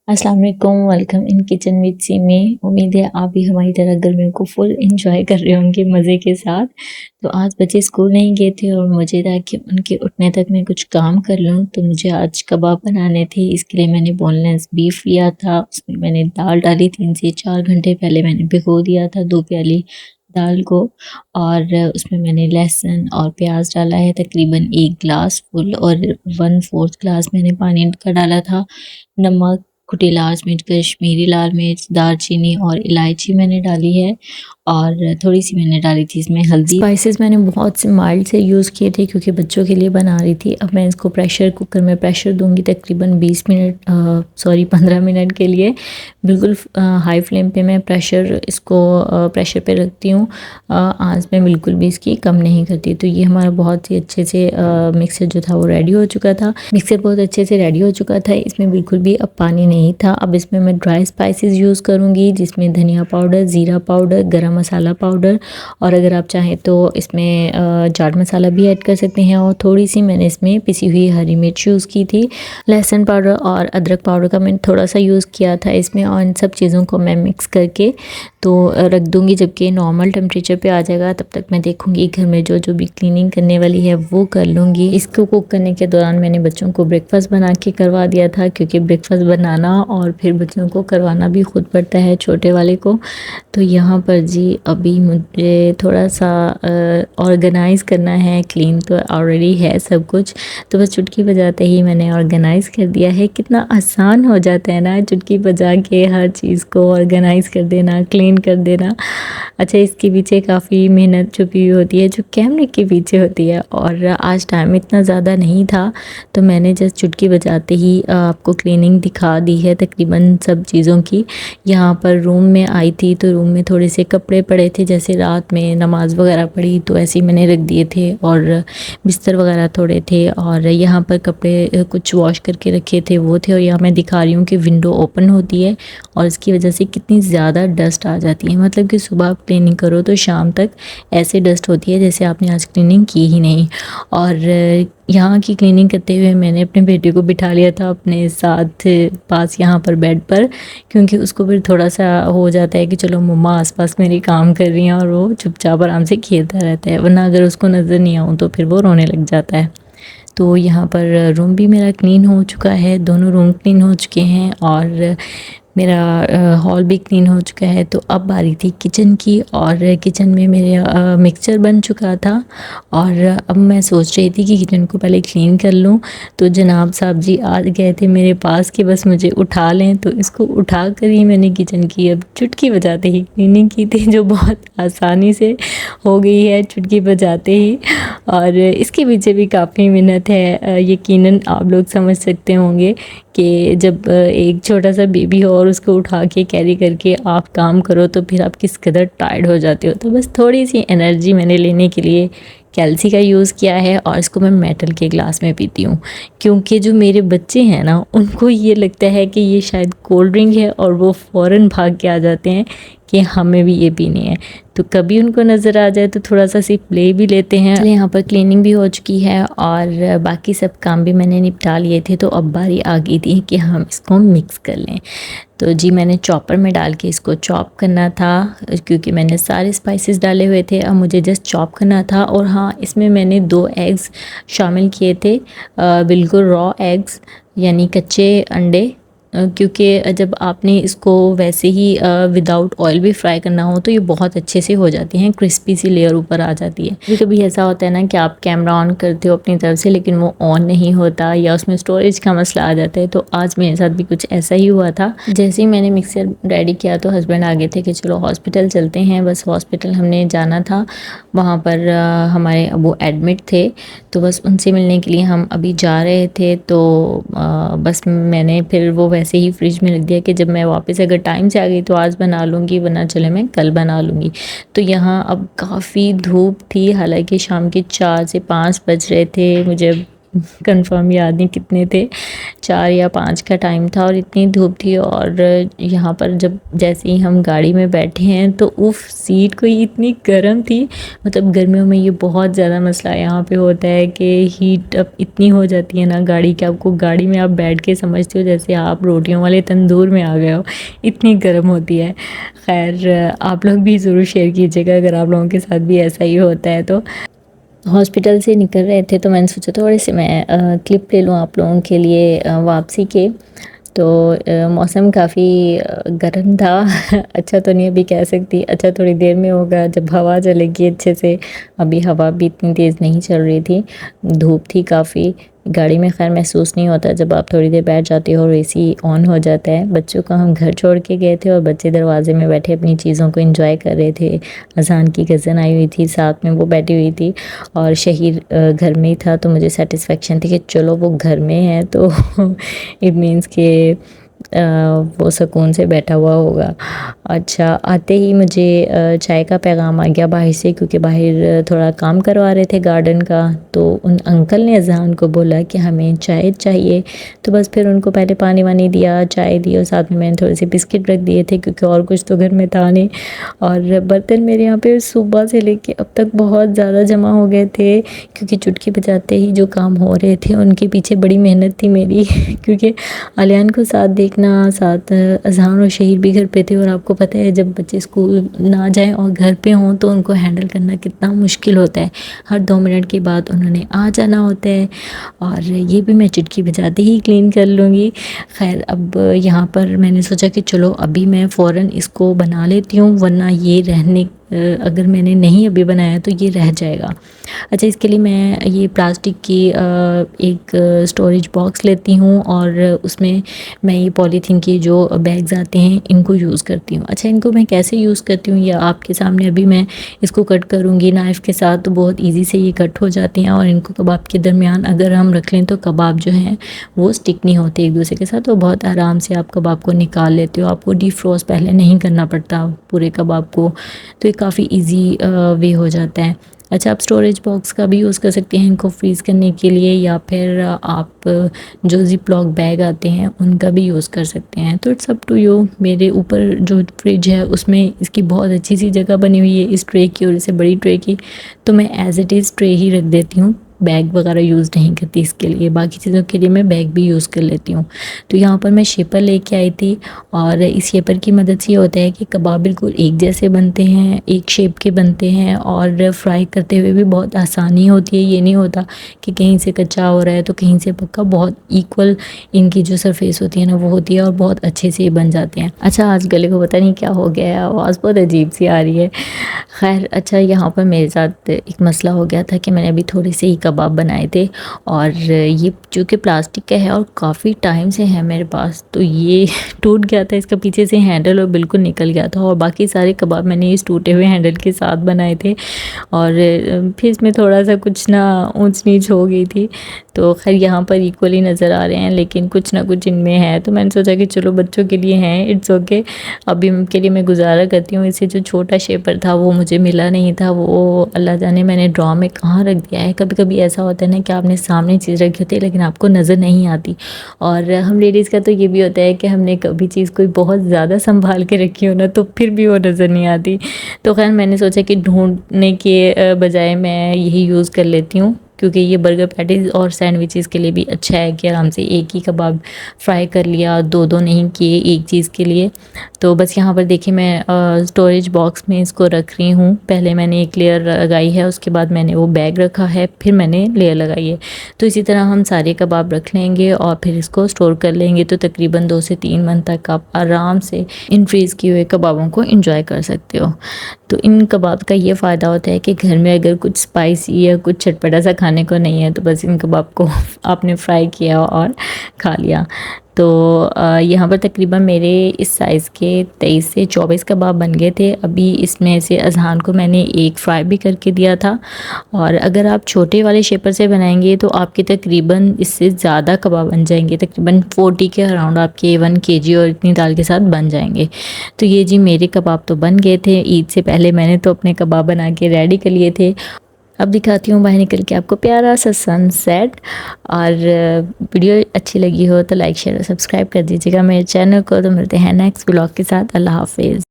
अस्सलाम वालेकुम, welcome in kitchen with semi. उम्मीद है आप भी हमारी तरह गर्मियों को फुल एंजॉय कर रहे होंगे मज़े के साथ। तो आज बच्चे स्कूल नहीं गए थे और मुझे था कि उनके उठने तक मैं कुछ काम कर लूँ, तो मुझे आज कबाब बनाने थे। इसके लिए मैंने बोनलेस बीफ लिया था, उसमें मैंने दाल डाली, 3 से 4 घंटे पहले मैंने भिगो दिया था 2 प्याली दाल को। और उसमें मैंने लहसुन और प्याज डाला है, तकरीबन 1 ग्लास फुल, और 1/4 ग्लास मैंने पानी का डाला था। नमक, कुटी लाल मिर्च, कश्मीरी लाल मिर्च, दालचीनी और इलायची मैंने डाली है, और थोड़ी-सी मैंने डाली थी इसमें हल्दी। स्पाइसेस मैंने बहुत से माइल्ड से यूज़ किए थे क्योंकि बच्चों के लिए बना रही थी। अब मैं इसको प्रेशर कुकर में प्रेशर दूँगी तकरीबन 15 मिनट के लिए। बिल्कुल हाई फ्लेम पे मैं प्रेशर पे रखती हूँ। आँच मैं बिल्कुल भी इसकी कम नहीं करती। तो ये हमारा बहुत ही अच्छे से मिक्सर जो था वो रेडी हो चुका था। मिक्सर बहुत अच्छे से रेडी हो चुका था, इसमें बिल्कुल भी अब पानी नहीं था। अब इसमें मैं ड्राई स्पाइसेस यूज़ करूँगी, जिसमें धनिया पाउडर, ज़ीरा पाउडर, गरम मसाला पाउडर, और अगर आप चाहें तो इसमें चाट मसाला भी ऐड कर सकते हैं। और थोड़ी सी मैंने इसमें पिसी हुई हरी मिर्च यूज़ की थी। लहसुन पाउडर और अदरक पाउडर का मैंने थोड़ा सा यूज़ किया था इसमें, और इन सब चीज़ों को मैं मिक्स करके तो रख दूँगी। जबकि नॉर्मल टेम्परेचर पे आ जाएगा तब तक मैं देखूँगी घर में जो भी क्लीनिंग करने वाली है वो कर लूँगी। इसको कुक करने के दौरान मैंने बच्चों को ब्रेकफास्ट बना के करवा दिया था, क्योंकि ब्रेकफास्ट बनाना और फिर बच्चों को करवाना भी खुद पड़ता है, छोटे वाले को। तो यहाँ पर जी अभी मुझे थोड़ा सा ऑर्गेनाइज़ करना है। क्लीन तो ऑलरेडी है सब कुछ, तो बस चुटकी बजाते ही मैंने ऑर्गेनाइज़ कर दिया है। कितना आसान हो जाता है ना चुटकी बजा के हर चीज़ को ऑर्गेनाइज़ कर देना, क्लीन कर देना। अच्छा, इसके पीछे काफ़ी मेहनत छुपी हुई होती है जो कैमरे के पीछे होती है, और आज टाइम इतना ज़्यादा नहीं था तो मैंने जस्ट चुटकी बजाते ही आपको क्लीनिंग दिखा दी है तकरीबन सब चीज़ों की। यहाँ पर रूम में आई थी तो रूम में थोड़े से कपड़े पड़े थे, जैसे रात में नमाज़ वगैरह पढ़ी तो ऐसे ही मैंने रख दिए थे, और बिस्तर वगैरह थोड़े थे, और यहाँ पर कपड़े कुछ वॉश करके रखे थे वो थे। और यहाँ मैं दिखा रही हूँ कि विंडो ओपन होती है और इसकी वजह से कितनी ज़्यादा डस्ट आ जाती है। मतलब कि सुबह आप क्लीनिंग करो तो शाम तक ऐसे डस्ट होती है जैसे आपने आज क्लीनिंग की ही नहीं। और यहाँ की क्लीनिंग करते हुए मैंने अपने बेटे को बिठा लिया था अपने साथ पास यहाँ पर बेड पर, क्योंकि उसको फिर थोड़ा सा हो जाता है कि चलो मम्मा आसपास मेरी काम कर रही हैं, और वो चुपचाप आराम से खेलता रहता है। वरना अगर उसको नज़र नहीं आऊँ तो फिर वो रोने लग जाता है। तो यहाँ पर रूम भी मेरा क्लीन हो चुका है, दोनों रूम क्लीन हो चुके हैं, और मेरा हॉल भी क्लीन हो चुका है। तो अब बारी थी किचन की, और किचन में मेरे मिक्सचर बन चुका था, और अब मैं सोच रही थी कि किचन को पहले क्लीन कर लूँ। तो जनाब साहब जी आ गए थे मेरे पास कि बस मुझे उठा लें, तो इसको उठा कर ही मैंने किचन की अब चुटकी बजाते ही क्लीनिंग की थी, जो बहुत आसानी से हो गई है चुटकी बजाते ही। और इसके पीछे भी काफ़ी मेहनत है, यकीनन आप लोग समझ सकते होंगे कि जब एक छोटा सा बेबी हो और उसको उठा के कैरी करके आप काम करो तो फिर आप किस कदर टायर्ड हो जाते हो। तो बस थोड़ी सी एनर्जी मैंने लेने के लिए कैल्सी का यूज़ किया है, और इसको मैं मेटल के ग्लास में पीती हूँ, क्योंकि जो मेरे बच्चे हैं ना उनको ये लगता है कि ये शायद कोल्ड ड्रिंक है, और वो फ़ौरन भाग के आ जाते हैं कि हमें भी ये पीनी है। तो कभी उनको नज़र आ जाए तो थोड़ा सा सिर्फ ले भी लेते हैं। यहाँ पर क्लीनिंग भी हो चुकी है और बाकी सब काम भी मैंने निपटा लिए थे, तो अब बारी आ गई थी कि हम इसको मिक्स कर लें। तो जी मैंने चॉपर में डाल के इसको चॉप करना था, क्योंकि मैंने सारे स्पाइसेस डाले हुए थे। अब मुझे जस्ट चॉप करना था। और हाँ, इसमें मैंने 2 एग्स शामिल किए थे, बिल्कुल रॉ एग्स यानी कच्चे अंडे, क्योंकि जब आपने इसको वैसे ही विदाउट ऑयल भी फ्राई करना हो तो ये बहुत अच्छे से हो जाती हैं, क्रिस्पी सी लेयर ऊपर आ जाती है। कभी कभी ऐसा होता है ना कि आप कैमरा ऑन करते हो अपनी तरफ से लेकिन वो ऑन नहीं होता, या उसमें स्टोरेज का मसला आ जाता है। तो आज मेरे साथ भी कुछ ऐसा ही हुआ था। जैसे ही मैंने मिक्सर रेडी किया तो हस्बैंड आ गए थे कि चलो हॉस्पिटल चलते हैं। बस हॉस्पिटल हमने जाना था, वहाँ पर हमारे अबू एडमिट थे, तो बस उनसे मिलने के लिए हम अभी जा रहे थे। तो बस मैंने फिर वो वैसे ही फ्रिज में रख दिया कि जब मैं वापस अगर टाइम से आ गई तो आज बना लूँगी, वरना चले मैं कल बना लूँगी। तो यहाँ अब काफ़ी धूप थी, हालांकि शाम के 4 से 5 बज रहे थे। मुझे कंफर्म याद नहीं कितने थे, 4 या 5 का टाइम था और इतनी धूप थी। और यहाँ पर जब जैसे ही हम गाड़ी में बैठे हैं तो उफ़, सीट कोई इतनी गर्म थी। मतलब गर्मियों में ये बहुत ज़्यादा मसला यहाँ पे होता है कि हीट अब इतनी हो जाती है ना गाड़ी कि आपको गाड़ी में आप बैठ के समझते हो जैसे आप रोटियों वाले तंदूर में आ गए हो, इतनी गर्म होती है। खैर, आप लोग भी ज़रूर शेयर कीजिएगा अगर आप लोगों के साथ भी ऐसा ही होता है तो। हॉस्पिटल से निकल रहे थे तो मैंने सोचा थोड़े से मैं क्लिप ले लूँ आप लोगों के लिए वापसी के। तो मौसम काफ़ी गर्म था। अच्छा तो नहीं अभी कह सकती, अच्छा थोड़ी देर में होगा जब हवा चलेगी अच्छे से। अभी हवा भी इतनी तेज़ नहीं चल रही थी, धूप थी काफ़ी। गाड़ी में खैर महसूस नहीं होता जब आप थोड़ी देर बैठ जाते हो और एसी ऑन हो जाता है। बच्चों को हम घर छोड़ के गए थे और बच्चे दरवाजे में बैठे अपनी चीज़ों को एंजॉय कर रहे थे। अज़ान की कज़न आई हुई थी साथ में, वो बैठी हुई थी और शहीर घर में ही था। तो मुझे सेटिस्फेक्शन थी कि चलो वो घर में है तो इट मीन्स के वो सुकून से बैठा हुआ होगा। अच्छा, आते ही मुझे चाय का पैगाम आ गया बाहर से, क्योंकि बाहर थोड़ा काम करवा रहे थे गार्डन का। तो उन अंकल ने अज़ान को बोला कि हमें चाय चाहिए। तो बस फिर उनको पहले पानी वानी दिया, चाय दी और साथ में मैंने थोड़े से बिस्किट रख दिए थे क्योंकि और कुछ तो घर में था नहीं। और बर्तन मेरे यहाँ पे सुबह से लेके अब तक बहुत ज़्यादा जमा हो गए थे, क्योंकि चुटकी बजाते ही जो काम हो रहे थे उनके पीछे बड़ी मेहनत थी मेरी। क्योंकि आलियान को साथ देखना, साथ अज़हान और शहीर भी घर पे थे। और आपको पता है जब बच्चे स्कूल ना जाएं और घर पे हों तो उनको हैंडल करना कितना मुश्किल होता है। हर 2 मिनट के बाद उन्होंने आ जाना होता है और ये भी मैं चुटकी बजाते ही क्लीन कर लूँगी। खैर, अब यहाँ पर मैंने सोचा कि चलो अभी मैं फ़ौरन इसको बना लेती हूँ, वरना ये रहने अगर मैंने नहीं अभी बनाया तो ये रह जाएगा। अच्छा, इसके लिए मैं ये प्लास्टिक की एक स्टोरेज बॉक्स लेती हूँ और उसमें मैं ये पॉलीथीन के जो बैग्स आते हैं इनको यूज़ करती हूँ। अच्छा, इनको मैं कैसे यूज़ करती हूँ ये आपके सामने अभी मैं इसको कट करूँगी नाइफ़ के साथ, तो बहुत ईज़ी से ये कट हो जाती हैं। और इनको कबाब के दरमियान अगर हम रख लें तो कबाब जो हैं वो स्टिक नहीं होते एक दूसरे के साथ, तो बहुत आराम से आप कबाब को निकाल लेते हो। आपको डीफ्रोस्ट पहले नहीं करना पड़ता पूरे कबाब को, तो ये काफ़ी ईज़ी वे हो जाता है। अच्छा, आप स्टोरेज बॉक्स का भी यूज़ कर सकते हैं इनको फ्रीज़ करने के लिए, या फिर आप जो ज़िप लॉक बैग आते हैं उनका भी यूज़ कर सकते हैं। तो इट्स अप टू यू। मेरे ऊपर जो फ्रिज है उसमें इसकी बहुत अच्छी सी जगह बनी हुई है इस ट्रे की और इससे बड़ी ट्रे की, तो मैं एज़ इट इज़ ट्रे ही रख देती हूँ। बैग वगैरह यूज़ नहीं करती इसके लिए, बाकी चीज़ों के लिए मैं बैग भी यूज़ कर लेती हूँ। तो यहाँ पर मैं शेपर लेके आई थी और इस शेपर की मदद से ये होता है कि कबाब बिल्कुल एक जैसे बनते हैं, एक शेप के बनते हैं और फ्राई करते हुए भी बहुत आसानी होती है। ये नहीं होता कि कहीं से कच्चा हो रहा है तो कहीं से पक्का, बहुत इक्वल इनकी जो सरफेस होती है ना वो होती है और बहुत अच्छे से ये बन जाते हैं। अच्छा, आज गले को पता नहीं क्या हो गया है, आवाज़ बहुत अजीब सी आ रही है। खैर, अच्छा, यहाँ पर मेरे साथ एक मसला हो गया था कि मैंने अभी थोड़े से ही कबाब बनाए थे और ये जो कि प्लास्टिक का है और काफ़ी टाइम से है मेरे पास, तो ये टूट गया था, इसका पीछे से हैंडल और बिल्कुल निकल गया था। और बाकी सारे कबाब मैंने इस टूटे हुए हैंडल के साथ बनाए थे और फिर इसमें थोड़ा सा कुछ ना ऊंच नीच हो गई थी। तो खैर यहाँ पर इक्वली नज़र आ रहे हैं लेकिन कुछ ना कुछ इनमें है, तो मैंने सोचा कि चलो बच्चों के लिए हैं, इट्स ओके। अभी के लिए मैं गुजारा करती हूँ। इसे जो छोटा शेपर था वो मुझे मिला नहीं था, वो अल्लाह जाने मैंने ड्रॉ में कहाँ रख दिया है। कभी कभी ऐसा होता है ना कि आपने सामने चीज़ रखी होती है लेकिन आपको नज़र नहीं आती। और हम लेडीज़ का तो ये भी होता है कि हमने कभी चीज़ कोई बहुत ज़्यादा संभाल के रखी हो ना तो फिर भी वो नज़र नहीं आती। तो खैर मैंने सोचा कि ढूंढने के बजाय मैं यही यूज़ कर लेती हूँ, क्योंकि ये बर्गर पैटीज़ और सैंडविचेस के लिए भी अच्छा है कि आराम से एक ही कबाब फ्राई कर लिया, दो दो नहीं किए एक चीज़ के लिए। तो बस यहाँ पर देखिए मैं स्टोरेज बॉक्स में इसको रख रही हूँ। पहले मैंने एक लेयर लगाई है, उसके बाद मैंने वो बैग रखा है, फिर मैंने लेयर लगाई है। तो इसी तरह हम सारे कबाब रख लेंगे और फिर इसको स्टोर कर लेंगे। तो तकरीबन 2 से 3 मंथ तक आप आराम से इन फ्रीज़ किए हुए कबाबों को इंजॉय कर सकते हो। तो इन कबाब का ये फ़ायदा होता है कि घर में अगर कुछ स्पाइसी या कुछ चटपटा सा खाने को नहीं है तो बस इन कबाब को आपने फ्राई किया और खा लिया। तो यहाँ पर तकरीबन मेरे इस साइज़ के 23 से 24 कबाब बन गए थे। अभी इसमें से अज़हान को मैंने एक फ्राई भी करके दिया था। और अगर आप छोटे वाले शेपर से बनाएंगे तो आपके तकरीबन इससे ज़्यादा कबाब बन जाएंगे, तकरीबन 40 के अराउंड आपके 1 kg और इतनी दाल के साथ बन जाएंगे। तो ये जी मेरे कबाब तो बन गए थे। ईद से पहले मैंने तो अपने कबाब बना के रेडी कर लिए थे। अब दिखाती हूँ बाहर निकल के आपको प्यारा सा सनसेट। और वीडियो अच्छी लगी हो तो लाइक शेयर और सब्सक्राइब कर दीजिएगा मेरे चैनल को। तो मिलते हैं नेक्स्ट व्लॉग के साथ। अल्लाह हाफिज़।